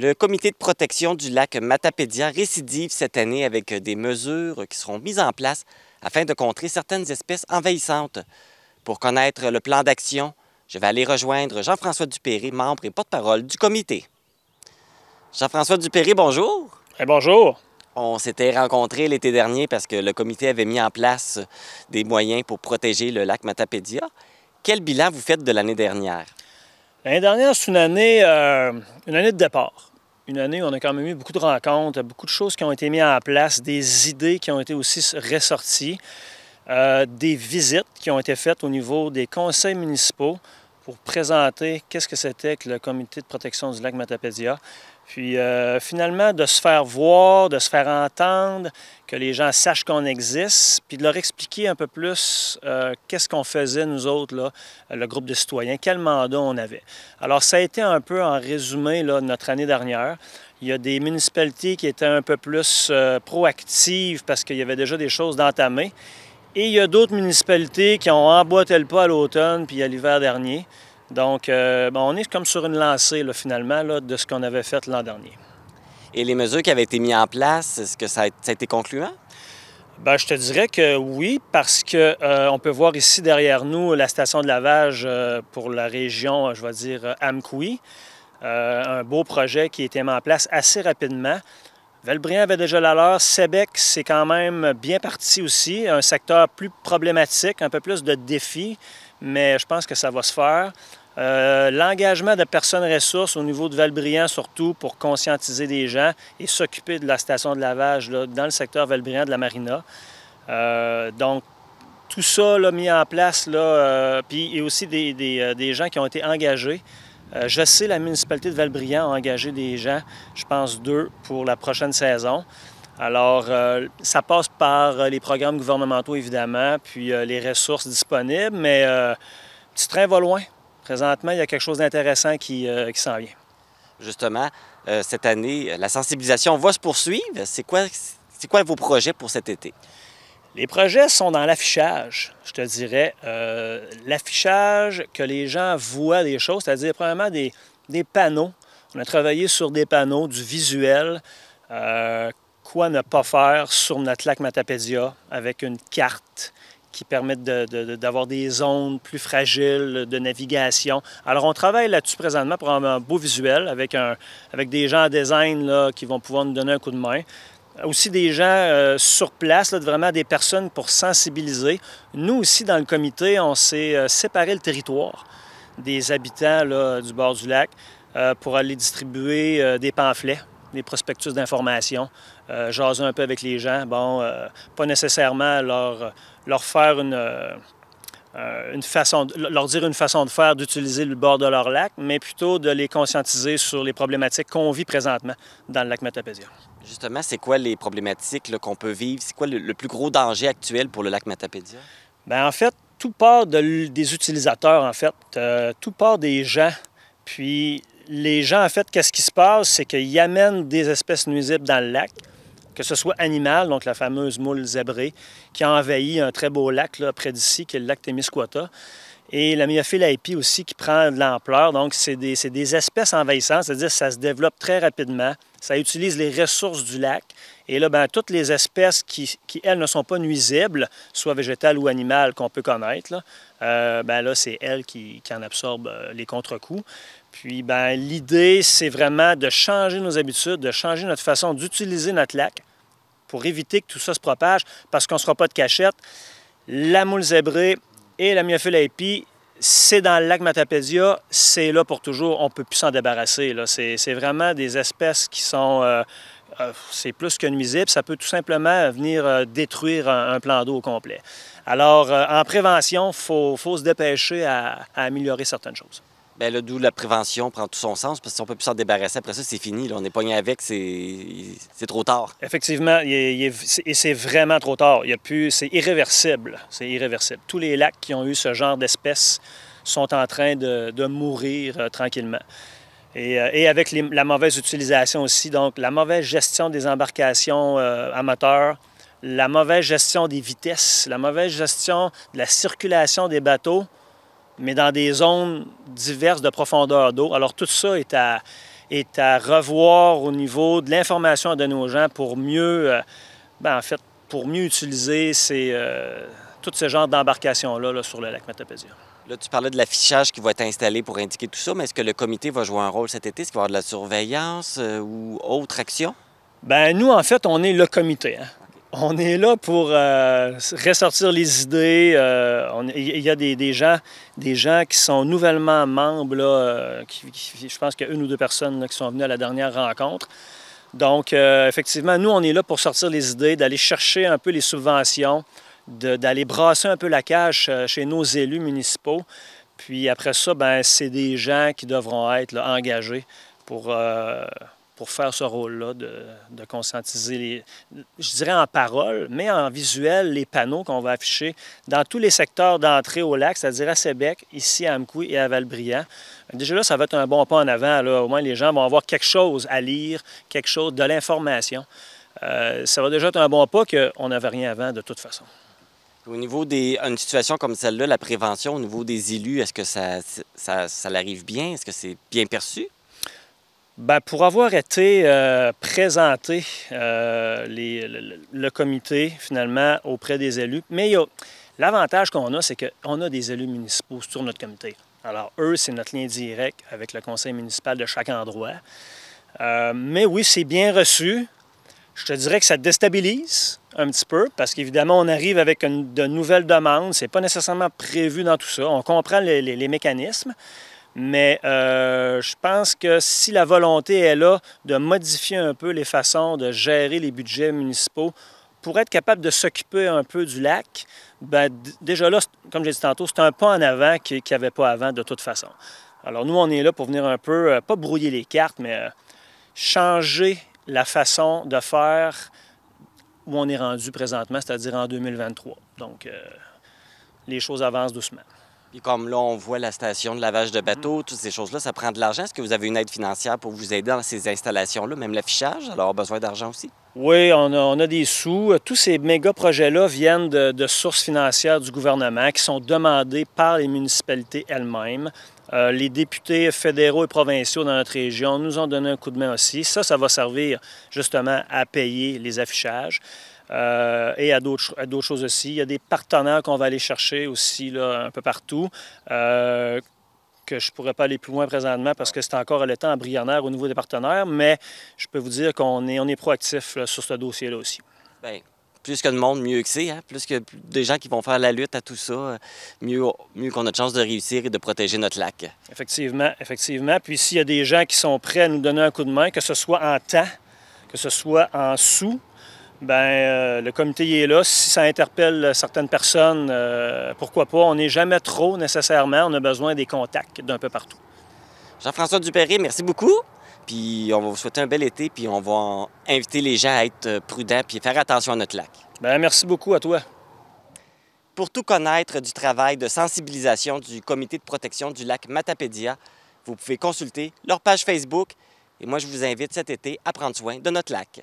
Le comité de protection du lac Matapédia récidive cette année avec des mesures qui seront mises en place afin de contrer certaines espèces envahissantes. Pour connaître le plan d'action, je vais aller rejoindre Jean-François Dupéré, membre et porte-parole du comité. Jean-François Dupéré, bonjour. Bonjour. On s'était rencontrés l'été dernier parce que le comité avait mis en place des moyens pour protéger le lac Matapédia. Quel bilan vous faites de l'année dernière? L'année dernière, c'est une année de départ. Une année où on a quand même eu beaucoup de rencontres, beaucoup de choses qui ont été mises en place, des idées qui ont été aussi ressorties, des visites qui ont été faites au niveau des conseils municipaux pour présenter qu'est-ce que c'était que le comité de protection du lac Matapédia. Puis finalement, de se faire voir, de se faire entendre, que les gens sachent qu'on existe, puis de leur expliquer un peu plus qu'est-ce qu'on faisait, nous autres, là, le groupe de citoyens, quel mandat on avait. Alors, ça a été un peu en résumé là, notre année dernière. Il y a des municipalités qui étaient un peu plus proactives parce qu'il y avait déjà des choses d'entamées. Et il y a d'autres municipalités qui ont emboîté le pas à l'automne puis à l'hiver dernier. Donc, on est comme sur une lancée, là, finalement, là, de ce qu'on avait fait l'an dernier. Et les mesures qui avaient été mises en place, est-ce que ça a été concluant? Bien, je te dirais que oui, parce qu'on peut voir ici derrière nous la station de lavage pour la région, je vais dire, Amkoui. Un beau projet qui a été mis en place assez rapidement. Val-Bréand avait déjà la leur. Sébec, c'est quand même bien parti aussi. Un secteur plus problématique, un peu plus de défis, mais je pense que ça va se faire. L'engagement de personnes ressources au niveau de Val-Bréand, surtout pour conscientiser des gens et s'occuper de la station de lavage là, dans le secteur Val-Bréand de la Marina. Donc, tout ça là, mis en place, puis il y a aussi des gens qui ont été engagés. Je sais la municipalité de Val-Bréand a engagé des gens, je pense 2, pour la prochaine saison. Alors, ça passe par les programmes gouvernementaux, évidemment, puis les ressources disponibles, mais le petit train va loin. Présentement, il y a quelque chose d'intéressant qui s'en vient. Justement, cette année, la sensibilisation va se poursuivre. C'est quoi vos projets pour cet été? Les projets sont dans l'affichage, je te dirais. L'affichage, que les gens voient des choses, c'est-à-dire premièrement des panneaux. On a travaillé sur des panneaux, du visuel, quoi ne pas faire sur notre lac Matapédia avec une carte qui permettent d'avoir des zones plus fragiles de navigation. Alors, on travaille là-dessus présentement pour avoir un beau visuel avec des gens en design là, qui vont pouvoir nous donner un coup de main. Aussi des gens sur place, là, vraiment des personnes pour sensibiliser. Nous aussi, dans le comité, on s'est séparé le territoire des habitants là, du bord du lac pour aller distribuer des pamphlets, des prospectus d'information, jaser un peu avec les gens. Bon, pas nécessairement leur faire leur dire une façon de faire, d'utiliser le bord de leur lac, mais plutôt de les conscientiser sur les problématiques qu'on vit présentement dans le lac Matapédia. Justement, c'est quoi les problématiques qu'on peut vivre? C'est quoi le plus gros danger actuel pour le lac Matapédia? Bien, en fait, tout part des utilisateurs, en fait. Tout part des gens. Puis, les gens, en fait, qu'est-ce qui se passe? C'est qu'ils amènent des espèces nuisibles dans le lac, que ce soit animal, donc la fameuse moule zébrée, qui a envahi un très beau lac là, près d'ici, qui est le lac Témiscouata, et la Myophile aussi qui prend de l'ampleur. Donc, c'est des espèces envahissantes, c'est-à-dire que ça se développe très rapidement. Ça utilise les ressources du lac. Et là, bien, toutes les espèces qui, elles, ne sont pas nuisibles, soit végétales ou animales qu'on peut connaître, là, bien là, c'est elles qui en absorbent les contre-coups. Puis, bien, l'idée, c'est vraiment de changer nos habitudes, de changer notre façon d'utiliser notre lac pour éviter que tout ça se propage, parce qu'on ne sera pas de cachette. La moule zébrée et la Myophile, c'est dans le lac Matapédia, c'est là pour toujours, on ne peut plus s'en débarrasser. C'est vraiment des espèces qui sont... c'est plus que nuisible, ça peut tout simplement venir détruire un plan d'eau au complet. Alors, en prévention, il faut se dépêcher à améliorer certaines choses. Bien là, d'où la prévention prend tout son sens, parce que si on ne peut plus s'en débarrasser, après ça, c'est fini. Là, on est pogné avec, c'est trop tard. Effectivement, et c'est vraiment trop tard. C'est irréversible. C'est irréversible. Tous les lacs qui ont eu ce genre d'espèces sont en train de mourir tranquillement. Et avec la mauvaise utilisation aussi, donc la mauvaise gestion des embarcations à moteur, la mauvaise gestion des vitesses, la mauvaise gestion de la circulation des bateaux, mais dans des zones diverses de profondeur d'eau. Alors tout ça est à revoir au niveau de l'information à donner aux gens pour mieux, pour mieux utiliser tous ces genres d'embarcations-là là, sur le lac Matapédia. Là, tu parlais de l'affichage qui va être installé pour indiquer tout ça, mais est-ce que le comité va jouer un rôle cet été? Est-ce qu'il va y avoir de la surveillance ou autre action? Bien, nous, en fait, on est le comité. Hein? Okay. On est là pour ressortir les idées. Il y a des gens qui sont nouvellement membres, là, je pense qu'il y a une ou deux personnes là, qui sont venues à la dernière rencontre. Donc, effectivement, nous, on est là pour sortir les idées, d'aller chercher un peu les subventions, d'aller brasser un peu la cage chez nos élus municipaux. Puis après ça, bien, c'est des gens qui devront être là, engagés pour faire ce rôle-là de conscientiser, je dirais en parole, mais en visuel, les panneaux qu'on va afficher dans tous les secteurs d'entrée au lac, c'est-à-dire à Sébec, ici à Amkoui et à Val-Brillant. Déjà là, ça va être un bon pas en avant. Là. Au moins, les gens vont avoir quelque chose à lire, quelque chose, de l'information. Ça va déjà être un bon pas qu'on n'avait rien avant de toute façon. Au niveau d'une situation comme celle-là, la prévention au niveau des élus, est-ce que ça l'arrive bien? Est-ce que c'est bien perçu? Bien, pour avoir été présenté le comité, finalement, auprès des élus, mais l'avantage qu'on a, c'est qu'on a des élus municipaux sur notre comité. Alors, eux, c'est notre lien direct avec le conseil municipal de chaque endroit. Mais oui, c'est bien reçu. Je te dirais que ça déstabilise un petit peu parce qu'évidemment, on arrive avec de nouvelles demandes. Ce n'est pas nécessairement prévu dans tout ça. On comprend les mécanismes, mais je pense que si la volonté est là de modifier un peu les façons de gérer les budgets municipaux pour être capable de s'occuper un peu du lac, bien, déjà là, comme j'ai dit tantôt, c'est un pas en avant qu'il n'y avait pas avant de toute façon. Alors nous, on est là pour venir un peu, pas brouiller les cartes, mais changer la façon de faire où on est rendu présentement, c'est-à-dire en 2023. Donc, les choses avancent doucement. Puis comme là, on voit la station de lavage de bateaux, toutes ces choses-là, ça prend de l'argent. Est-ce que vous avez une aide financière pour vous aider dans ces installations-là, même l'affichage? Alors, besoin d'argent aussi? Oui, on a des sous. Tous ces méga-projets-là viennent de sources financières du gouvernement qui sont demandées par les municipalités elles-mêmes. Les députés fédéraux et provinciaux dans notre région nous ont donné un coup de main aussi. Ça va servir justement à payer les affichages et à d'autres choses aussi. Il y a des partenaires qu'on va aller chercher aussi là, un peu partout, que je ne pourrais pas aller plus loin présentement parce que c'est encore à l'état embryonnaire au niveau des partenaires, mais je peux vous dire qu'on est proactif là, sur ce dossier-là aussi. Bien, plus que de monde, mieux que c'est. Hein? Plus que des gens qui vont faire la lutte à tout ça, mieux qu'on a de chances de réussir et de protéger notre lac. Effectivement, effectivement. Puis s'il y a des gens qui sont prêts à nous donner un coup de main, que ce soit en temps, que ce soit en sous, bien, le comité est là. Si ça interpelle certaines personnes, pourquoi pas. On n'est jamais trop nécessairement. On a besoin des contacts d'un peu partout. Jean-François Dupéry, merci beaucoup. Puis on va vous souhaiter un bel été, puis on va inviter les gens à être prudents puis faire attention à notre lac. Bien, merci beaucoup à toi. Pour tout connaître du travail de sensibilisation du Comité de protection du lac Matapédia, vous pouvez consulter leur page Facebook. Et moi, je vous invite cet été à prendre soin de notre lac.